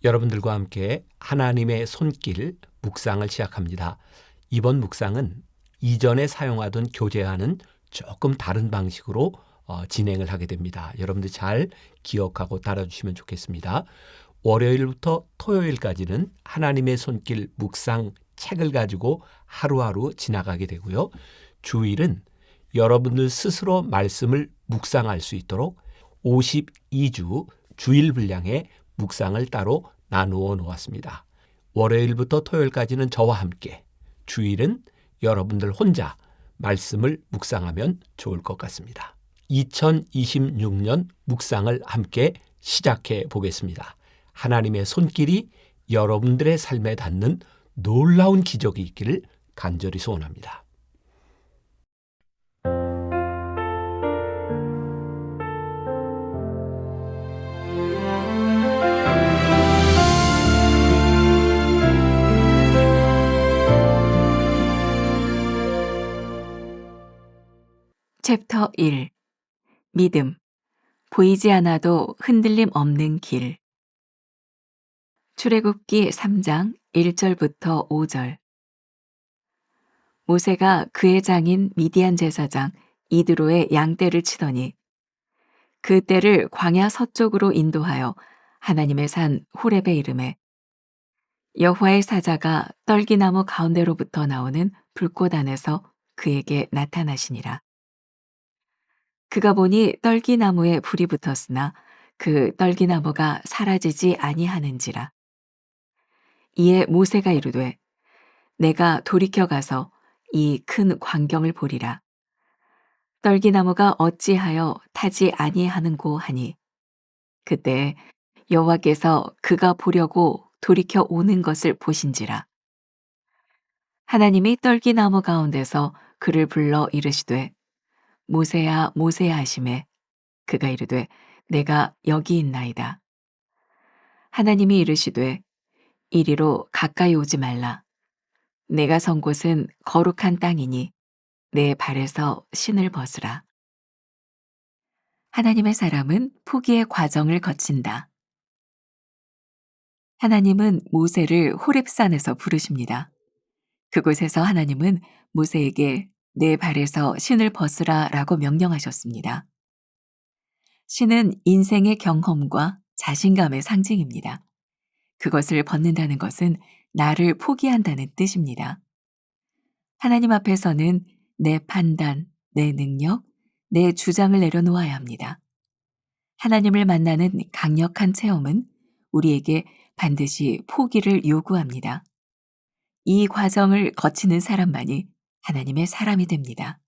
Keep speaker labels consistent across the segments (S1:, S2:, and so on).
S1: 여러분들과 함께 하나님의 손길 묵상을 시작합니다. 이번 묵상은 이전에 사용하던 교재와는 조금 다른 방식으로 진행을 하게 됩니다. 여러분들 잘 기억하고 따라주시면 좋겠습니다. 월요일부터 토요일까지는 하나님의 손길 묵상 책을 가지고 하루하루 지나가게 되고요. 주일은 여러분들 스스로 말씀을 묵상할 수 있도록 52주 주일 분량의 묵상을 따로 나누어 놓았습니다. 월요일부터 토요일까지는 저와 함께, 주일은 여러분들 혼자 말씀을 묵상하면 좋을 것 같습니다. 2026년 묵상을 함께 시작해 보겠습니다. 하나님의 손길이 여러분들의 삶에 닿는 놀라운 기적이 있기를 간절히 소원합니다.
S2: 챕터 1. 믿음. 보이지 않아도 흔들림 없는 길. 출애굽기 3장 1절부터 5절. 모세가 그의 장인 미디안 제사장 이드로의 양떼를 치더니 그 떼를 광야 서쪽으로 인도하여 하나님의 산 호렙에 이르매 여호와의 사자가 떨기나무 가운데로부터 나오는 불꽃 안에서 그에게 나타나시니라. 그가 보니 떨기나무에 불이 붙었으나 그 떨기나무가 사라지지 아니하는지라. 이에 모세가 이르되 내가 돌이켜 가서 이 큰 광경을 보리라. 떨기나무가 어찌하여 타지 아니하는고 하니 그때 여호와께서 그가 보려고 돌이켜 오는 것을 보신지라. 하나님이 떨기나무 가운데서 그를 불러 이르시되 모세야 모세야 하시매 그가 이르되 내가 여기 있나이다. 하나님이 이르시되 이리로 가까이 오지 말라. 내가 선 곳은 거룩한 땅이니 내 발에서 신을 벗으라. 하나님의 사람은 포기의 과정을 거친다. 하나님은 모세를 호렙산에서 부르십니다. 그곳에서 하나님은 모세에게 내 발에서 신을 벗으라 라고 명령하셨습니다. 신은 인생의 경험과 자신감의 상징입니다. 그것을 벗는다는 것은 나를 포기한다는 뜻입니다. 하나님 앞에서는 내 판단, 내 능력, 내 주장을 내려놓아야 합니다. 하나님을 만나는 강력한 체험은 우리에게 반드시 포기를 요구합니다. 이 과정을 거치는 사람만이 하나님의 사람이 됩니다.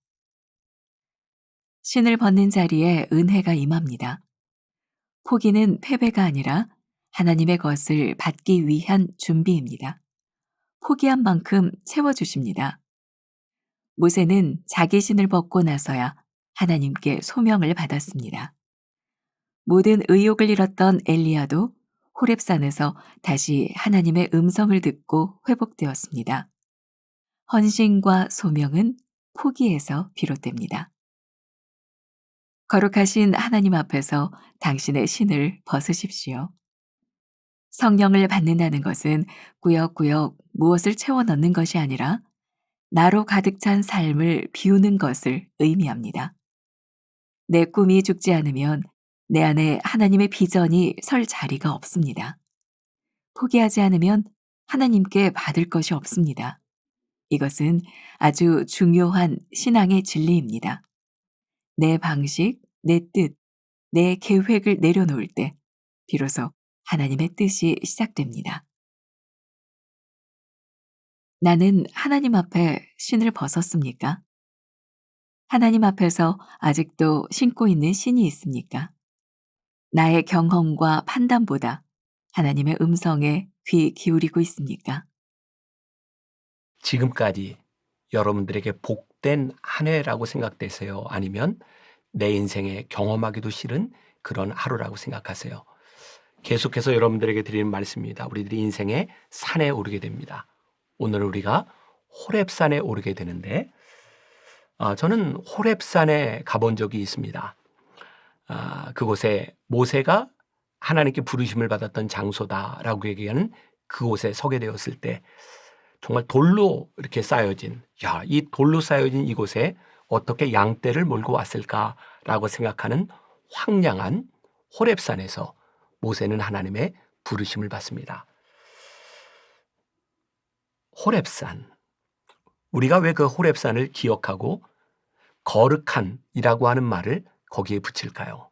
S2: 신을 벗는 자리에 은혜가 임합니다. 포기는 패배가 아니라 하나님의 것을 받기 위한 준비입니다. 포기한 만큼 채워주십니다. 모세는 자기 신을 벗고 나서야 하나님께 소명을 받았습니다. 모든 의욕을 잃었던 엘리야도 호렙산에서 다시 하나님의 음성을 듣고 회복되었습니다. 헌신과 소명은 포기에서 비롯됩니다. 거룩하신 하나님 앞에서 당신의 신을 벗으십시오. 성령을 받는다는 것은 꾸역꾸역 무엇을 채워 넣는 것이 아니라 나로 가득 찬 삶을 비우는 것을 의미합니다. 내 꿈이 죽지 않으면 내 안에 하나님의 비전이 설 자리가 없습니다. 포기하지 않으면 하나님께 받을 것이 없습니다. 이것은 아주 중요한 신앙의 진리입니다. 내 방식, 내 뜻, 내 계획을 내려놓을 때 비로소 하나님의 뜻이 시작됩니다. 나는 하나님 앞에 신을 벗었습니까? 하나님 앞에서 아직도 신고 있는 신이 있습니까? 나의 경험과 판단보다 하나님의 음성에 귀 기울이고 있습니까?
S1: 지금까지 여러분들에게 복된 한 해라고 생각되세요? 아니면 내 인생에 경험하기도 싫은 그런 하루라고 생각하세요? 계속해서 여러분들에게 드리는 말씀입니다. 우리들이 인생의 산에 오르게 됩니다. 오늘 우리가 호렙산에 오르게 되는데 저는 호렙산에 가본 적이 있습니다. 그곳에 모세가 하나님께 부르심을 받았던 장소다라고 얘기하는 그곳에 서게 되었을 때 정말 돌로 이렇게 쌓여진, 이 돌로 쌓여진 이곳에 어떻게 양떼를 몰고 왔을까라고 생각하는 황량한 호렙산에서 모세는 하나님의 부르심을 받습니다. 호렙산. 우리가 왜 그 호렙산을 기억하고 거룩한이라고 하는 말을 거기에 붙일까요?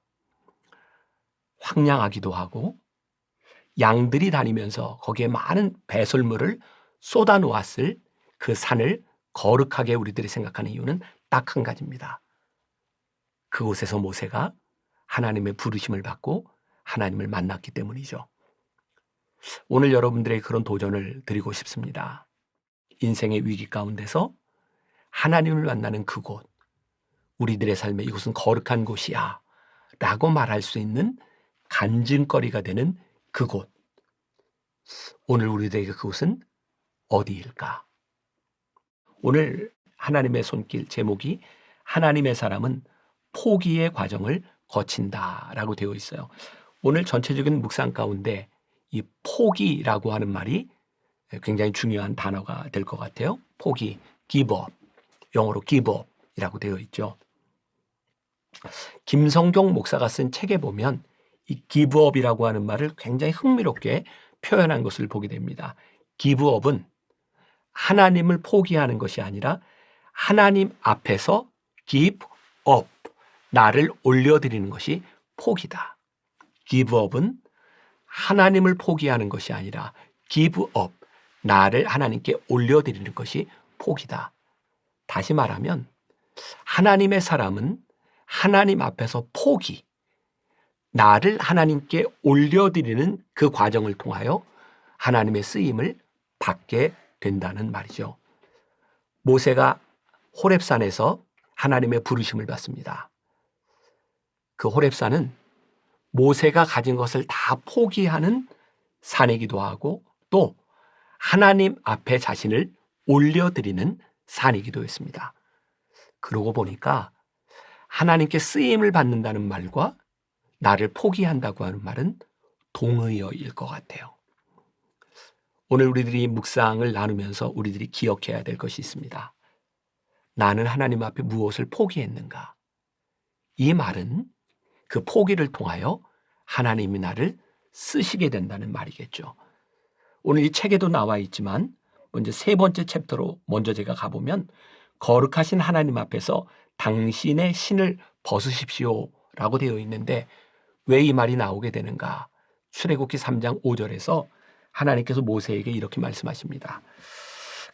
S1: 황량하기도 하고 양들이 다니면서 거기에 많은 배설물을 쏟아 놓았을 그 산을 거룩하게 우리들이 생각하는 이유는 딱 한 가지입니다. 그곳에서 모세가 하나님의 부르심을 받고 하나님을 만났기 때문이죠. 오늘 여러분들에게 그런 도전을 드리고 싶습니다. 인생의 위기 가운데서 하나님을 만나는 그곳, 우리들의 삶에 이곳은 거룩한 곳이야 라고 말할 수 있는 간증거리가 되는 그곳. 오늘 우리들에게 그곳은 어디일까? 오늘 하나님의 손길 제목이 하나님의 사람은 포기의 과정을 거친다라고 되어 있어요. 오늘 전체적인 묵상 가운데 이 포기라고 하는 말이 굉장히 중요한 단어가 될 것 같아요. 포기, give up, 영어로 give up이라고 되어 있죠. 김성경 목사가 쓴 책에 보면 이 give up이라고 하는 말을 굉장히 흥미롭게 표현한 것을 보게 됩니다. give up은 하나님을 포기하는 것이 아니라 하나님 앞에서 give up, 나를 올려드리는 것이 포기다. give up은 하나님을 포기하는 것이 아니라 give up, 나를 하나님께 올려드리는 것이 포기다. 다시 말하면 하나님의 사람은 하나님 앞에서 포기, 나를 하나님께 올려드리는 그 과정을 통하여 하나님의 쓰임을 받게 된다는 말이죠. 모세가 호렙산에서 하나님의 부르심을 받습니다. 그 호렙산은 모세가 가진 것을 다 포기하는 산이기도 하고 또 하나님 앞에 자신을 올려드리는 산이기도 했습니다. 그러고 보니까 하나님께 쓰임을 받는다는 말과 나를 포기한다고 하는 말은 동의어일 것 같아요. 오늘 우리들이 묵상을 나누면서 우리들이 기억해야 될 것이 있습니다. 나는 하나님 앞에 무엇을 포기했는가? 이 말은 그 포기를 통하여 하나님이 나를 쓰시게 된다는 말이겠죠. 오늘 이 책에도 나와 있지만 먼저 세 번째 챕터로 먼저 제가 가보면 거룩하신 하나님 앞에서 당신의 신을 벗으십시오 라고 되어 있는데 왜 이 말이 나오게 되는가? 출애굽기 3장 5절에서 하나님께서 모세에게 이렇게 말씀하십니다.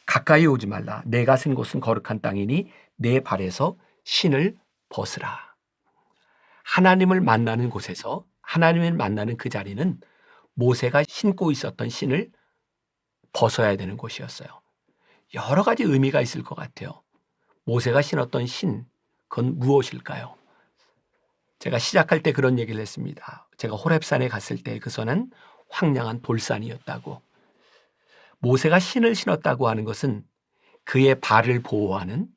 S1: 가까이 오지 말라. 내가 쓴 곳은 거룩한 땅이니 내 발에서 신을 벗으라. 하나님을 만나는 곳에서 하나님을 만나는 그 자리는 모세가 신고 있었던 신을 벗어야 되는 곳이었어요. 여러 가지 의미가 있을 것 같아요. 모세가 신었던 신, 그건 무엇일까요? 제가 시작할 때 그런 얘기를 했습니다. 제가 호렙산에 갔을 때 그 산은 황량한 돌산이었다고. 모세가 신을 신었다고 하는 것은 그의 발을 보호하는,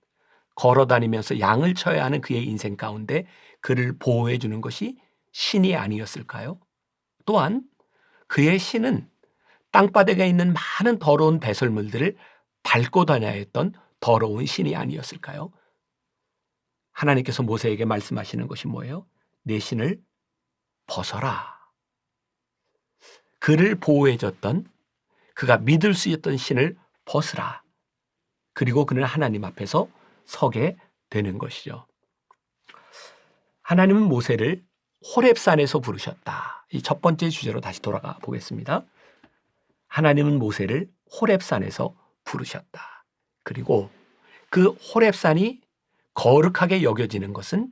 S1: 걸어다니면서 양을 쳐야 하는 그의 인생 가운데 그를 보호해 주는 것이 신이 아니었을까요? 또한 그의 신은 땅바닥에 있는 많은 더러운 배설물들을 밟고 다녀야 했던 더러운 신이 아니었을까요? 하나님께서 모세에게 말씀하시는 것이 뭐예요? 내 신을 벗어라. 그를 보호해 줬던, 그가 믿을 수 있던 신을 벗으라. 그리고 그는 하나님 앞에서 서게 되는 것이죠. 하나님은 모세를 호렙산에서 부르셨다. 이 첫 번째 주제로 다시 돌아가 보겠습니다. 하나님은 모세를 호렙산에서 부르셨다. 그리고 그 호렙산이 거룩하게 여겨지는 것은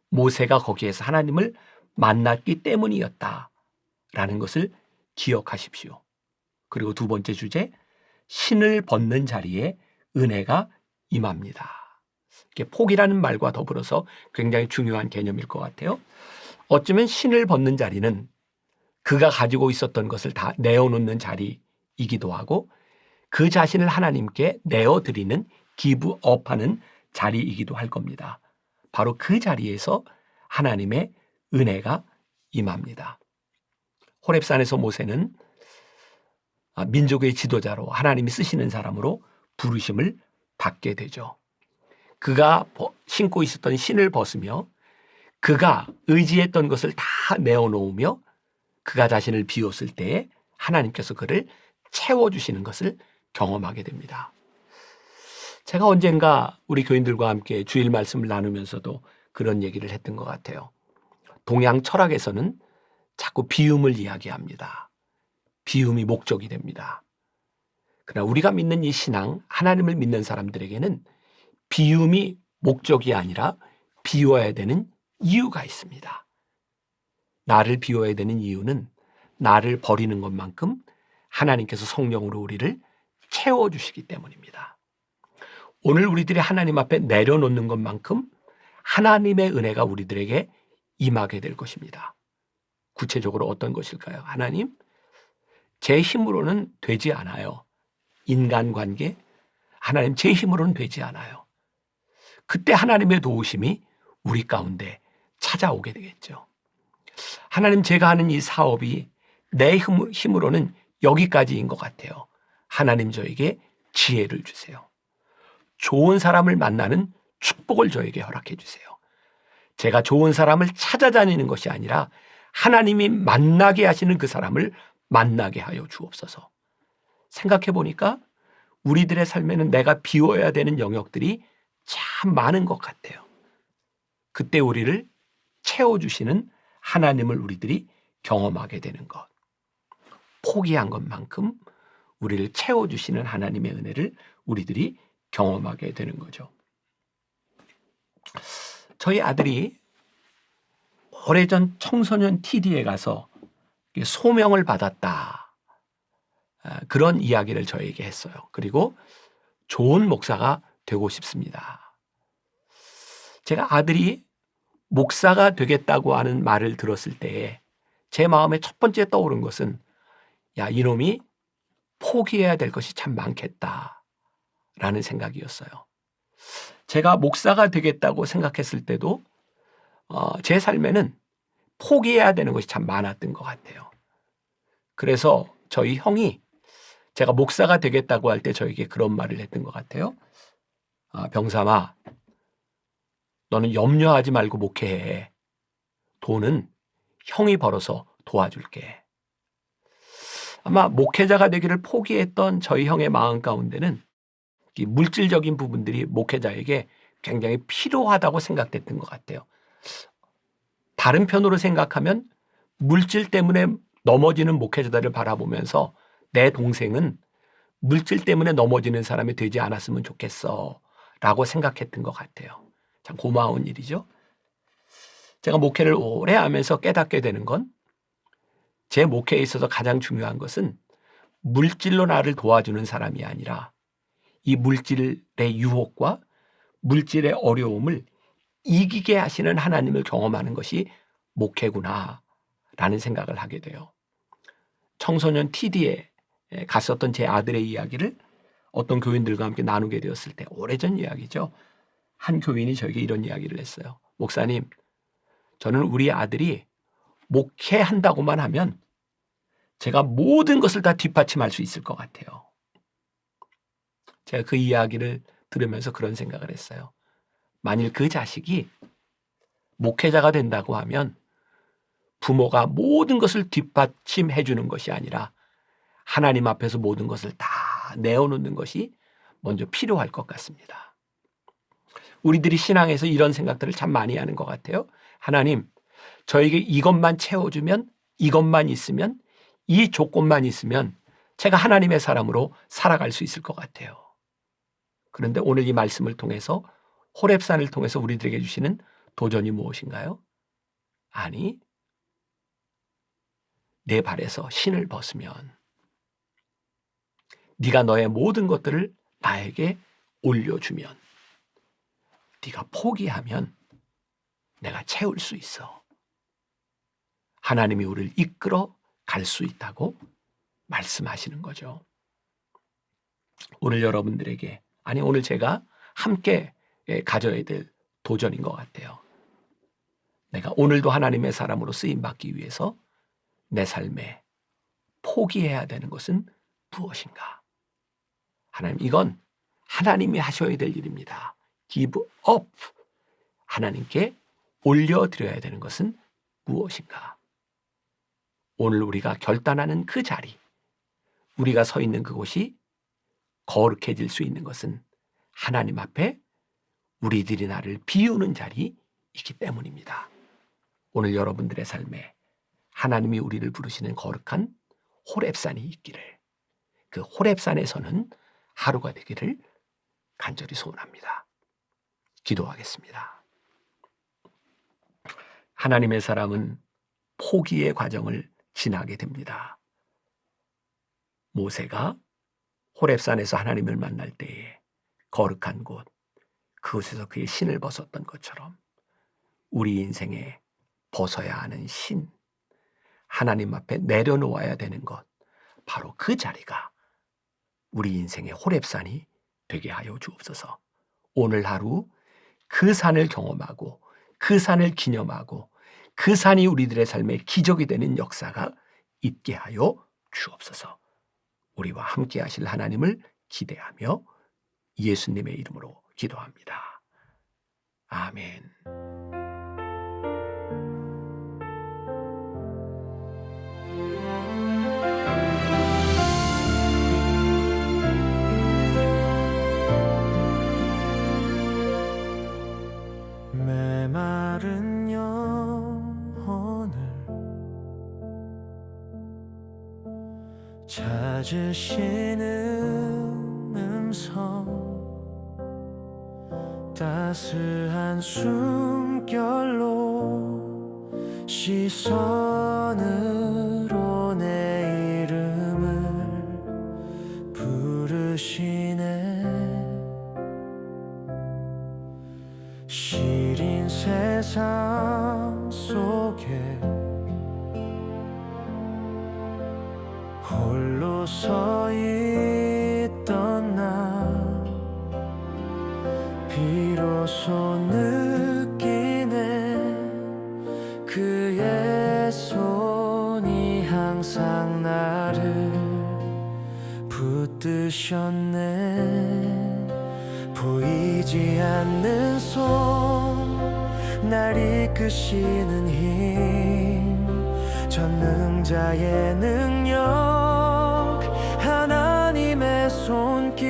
S1: 모세가 거기에서 하나님을 만났기 때문이었다라는 것을 기억하십시오. 그리고 두 번째 주제, 신을 벗는 자리에 은혜가 임합니다. 이게 포기라는 말과 더불어서 굉장히 중요한 개념일 것 같아요. 어쩌면 신을 벗는 자리는 그가 가지고 있었던 것을 다 내어놓는 자리이기도 하고 그 자신을 하나님께 내어드리는 기브업하는 자리이기도 할 겁니다. 바로 그 자리에서 하나님의 은혜가 임합니다. 호렙산에서 모세는 민족의 지도자로 하나님이 쓰시는 사람으로 부르심을 받게 되죠. 그가 신고 있었던 신을 벗으며 그가 의지했던 것을 다 내어놓으며 그가 자신을 비웠을 때에 하나님께서 그를 채워주시는 것을 경험하게 됩니다. 제가 언젠가 우리 교인들과 함께 주일 말씀을 나누면서도 그런 얘기를 했던 것 같아요. 동양 철학에서는 자꾸 비움을 이야기합니다. 비움이 목적이 됩니다. 그러나 우리가 믿는 이 신앙, 하나님을 믿는 사람들에게는 비움이 목적이 아니라 비워야 되는 이유가 있습니다. 나를 비워야 되는 이유는 나를 버리는 것만큼 하나님께서 성령으로 우리를 채워주시기 때문입니다. 오늘 우리들이 하나님 앞에 내려놓는 것만큼 하나님의 은혜가 우리들에게 임하게 될 것입니다. 구체적으로 어떤 것일까요? 하나님, 제 힘으로는 되지 않아요. 인간관계, 하나님 제 힘으로는 되지 않아요. 그때 하나님의 도우심이 우리 가운데 찾아오게 되겠죠. 하나님, 제가 하는 이 사업이 내 힘으로는 여기까지인 것 같아요. 하나님, 저에게 지혜를 주세요. 좋은 사람을 만나는 축복을 저에게 허락해 주세요. 제가 좋은 사람을 찾아다니는 것이 아니라 하나님이 만나게 하시는 그 사람을 만나게 하여 주옵소서. 생각해 보니까 우리들의 삶에는 내가 비워야 되는 영역들이 참 많은 것 같아요. 그때 우리를 채워주시는 하나님을 우리들이 경험하게 되는 것. 포기한 것만큼 우리를 채워주시는 하나님의 은혜를 우리들이 경험하게 되는 거죠. 저희 아들이 오래전 청소년 TD에 가서 소명을 받았다. 그런 이야기를 저에게 했어요. 그리고 좋은 목사가 되고 싶습니다. 제가 아들이 목사가 되겠다고 하는 말을 들었을 때에 제 마음에 첫 번째 떠오른 것은 야, 이놈이 포기해야 될 것이 참 많겠다라는 생각이었어요. 제가 목사가 되겠다고 생각했을 때도 제 삶에는 포기해야 되는 것이 참 많았던 것 같아요. 그래서 저희 형이 제가 목사가 되겠다고 할 때 저에게 그런 말을 했던 것 같아요. 병삼아, 너는 염려하지 말고 목회해. 돈은 형이 벌어서 도와줄게. 아마 목회자가 되기를 포기했던 저희 형의 마음 가운데는 이 물질적인 부분들이 목회자에게 굉장히 필요하다고 생각됐던 것 같아요. 다른 편으로 생각하면 물질 때문에 넘어지는 목회자들을 바라보면서 내 동생은 물질 때문에 넘어지는 사람이 되지 않았으면 좋겠어 라고 생각했던 것 같아요. 참 고마운 일이죠. 제가 목회를 오래 하면서 깨닫게 되는 건 제 목회에 있어서 가장 중요한 것은 물질로 나를 도와주는 사람이 아니라 이 물질의 유혹과 물질의 어려움을 이기게 하시는 하나님을 경험하는 것이 목회구나라는 생각을 하게 돼요. 청소년 TD에 갔었던 제 아들의 이야기를 어떤 교인들과 함께 나누게 되었을 때, 오래전 이야기죠. 한 교인이 저에게 이런 이야기를 했어요. 목사님, 저는 우리 아들이 목회한다고만 하면 제가 모든 것을 다 뒷받침할 수 있을 것 같아요. 제가 그 이야기를 들으면서 그런 생각을 했어요. 만일 그 자식이 목회자가 된다고 하면 부모가 모든 것을 뒷받침해 주는 것이 아니라 하나님 앞에서 모든 것을 다 내어놓는 것이 먼저 필요할 것 같습니다. 우리들이 신앙에서 이런 생각들을 참 많이 하는 것 같아요. 하나님, 저에게 이것만 채워주면, 이것만 있으면, 이 조건만 있으면 제가 하나님의 사람으로 살아갈 수 있을 것 같아요. 그런데 오늘 이 말씀을 통해서, 호렙산을 통해서 우리들에게 주시는 도전이 무엇인가요? 아니, 내 발에서 신을 벗으면, 네가 너의 모든 것들을 나에게 올려주면, 네가 포기하면 내가 채울 수 있어. 하나님이 우리를 이끌어 갈 수 있다고 말씀하시는 거죠. 오늘 여러분들에게, 아니 오늘 제가 함께 가져야 될 도전인 것 같아요. 내가 오늘도 하나님의 사람으로 쓰임받기 위해서 내 삶에 포기해야 되는 것은 무엇인가? 하나님, 이건 하나님이 하셔야 될 일입니다. Give up. 하나님께 올려드려야 되는 것은 무엇인가? 오늘 우리가 결단하는 그 자리, 우리가 서 있는 그곳이 거룩해질 수 있는 것은 하나님 앞에 우리들이 나를 비우는 자리이기 때문입니다. 오늘 여러분들의 삶에 하나님이 우리를 부르시는 거룩한 호렙산이 있기를, 그 호렙산에서는 하루가 되기를 간절히 소원합니다. 기도하겠습니다. 하나님의 사람은 포기의 과정을 지나게 됩니다. 모세가 호렙산에서 하나님을 만날 때에 거룩한 곳, 그곳에서 그의 신을 벗었던 것처럼 우리 인생에 벗어야 하는 신, 하나님 앞에 내려놓아야 되는 것, 바로 그 자리가 우리 인생의 호렙산이 되게 하여 주옵소서. 오늘 하루 그 산을 경험하고 그 산을 기념하고 그 산이 우리들의 삶에 기적이 되는 역사가 있게 하여 주옵소서. 우리와 함께 하실 하나님을 기대하며 예수님의 이름으로 기도합니다. 아멘.
S3: 메마른 영혼을 찾으시는 음성, 따스한 숨결로 시선으로 내 이름을 부르시네. 시린 세상 속에 홀로 서 있던 나, 비로소 느끼네. 그의 손이 항상 나를 붙드셨네. 보이지 않는 손, 날 이끄시는 힘, 전능자의 능력, 하나님의 손길.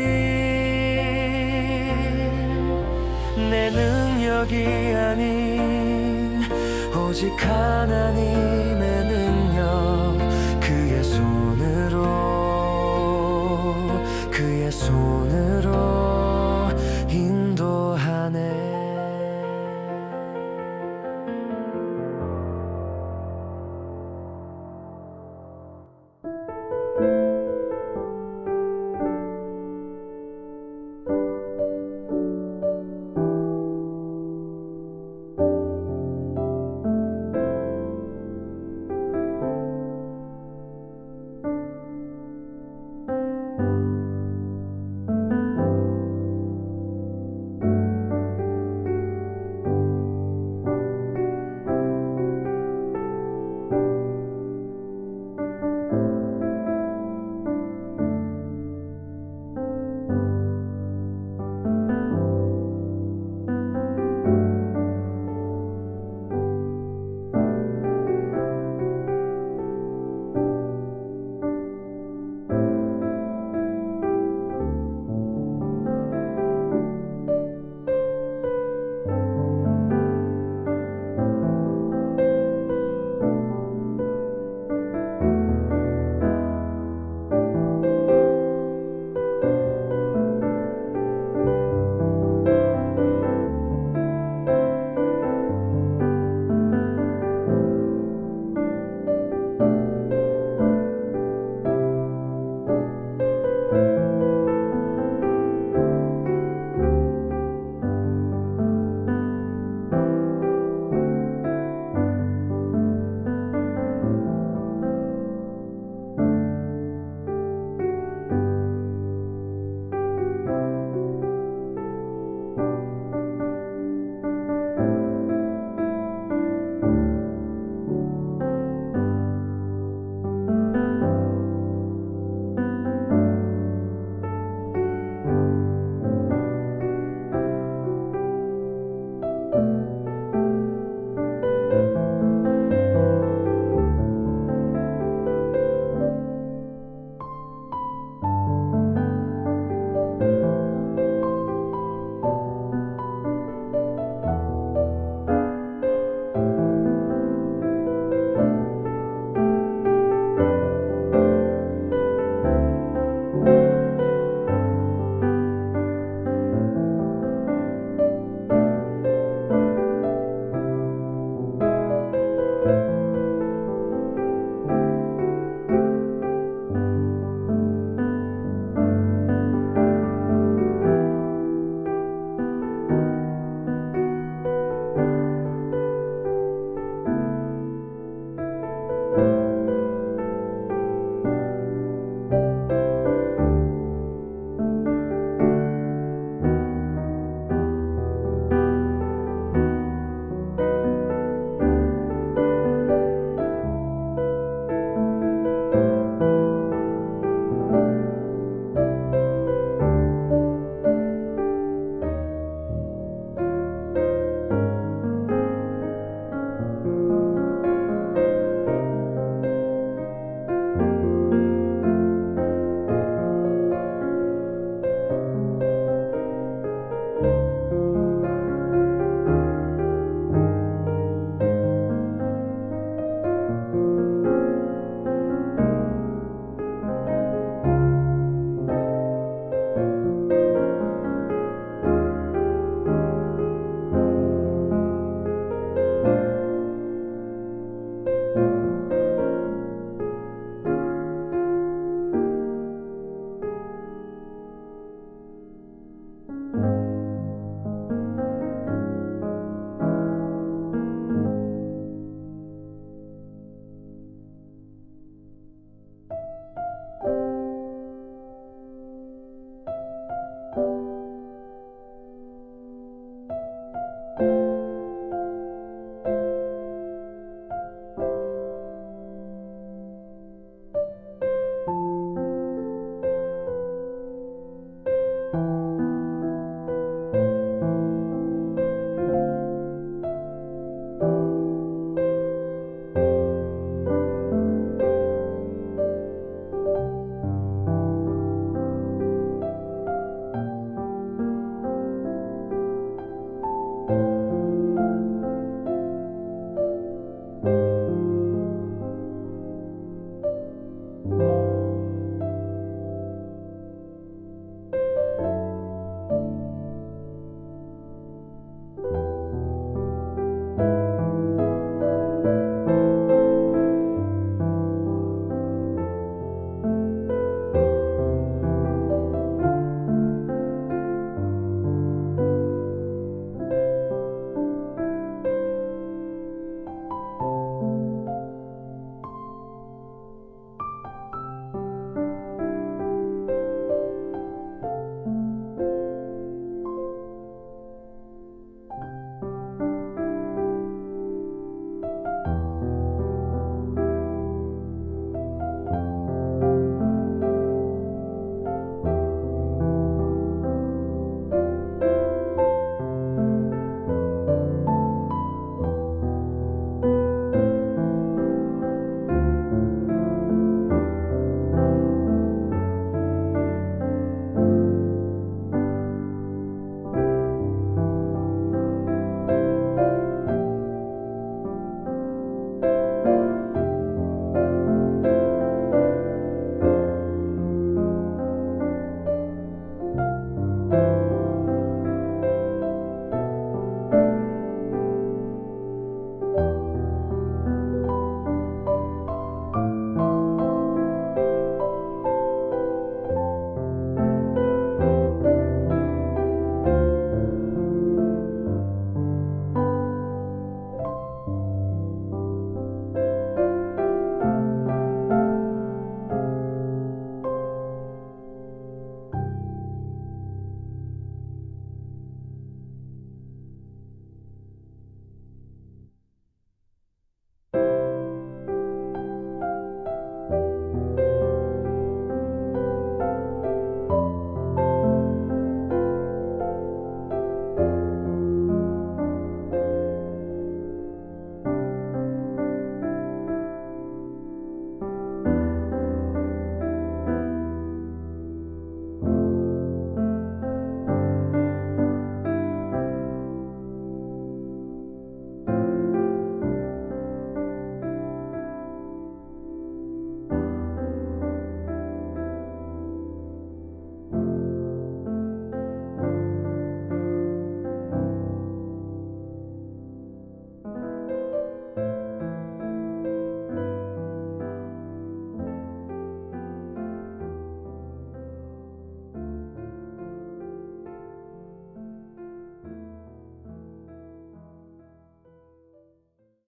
S3: 내 능력이 아닌 오직 하나님의 능력, 그의 손으로, 그의 손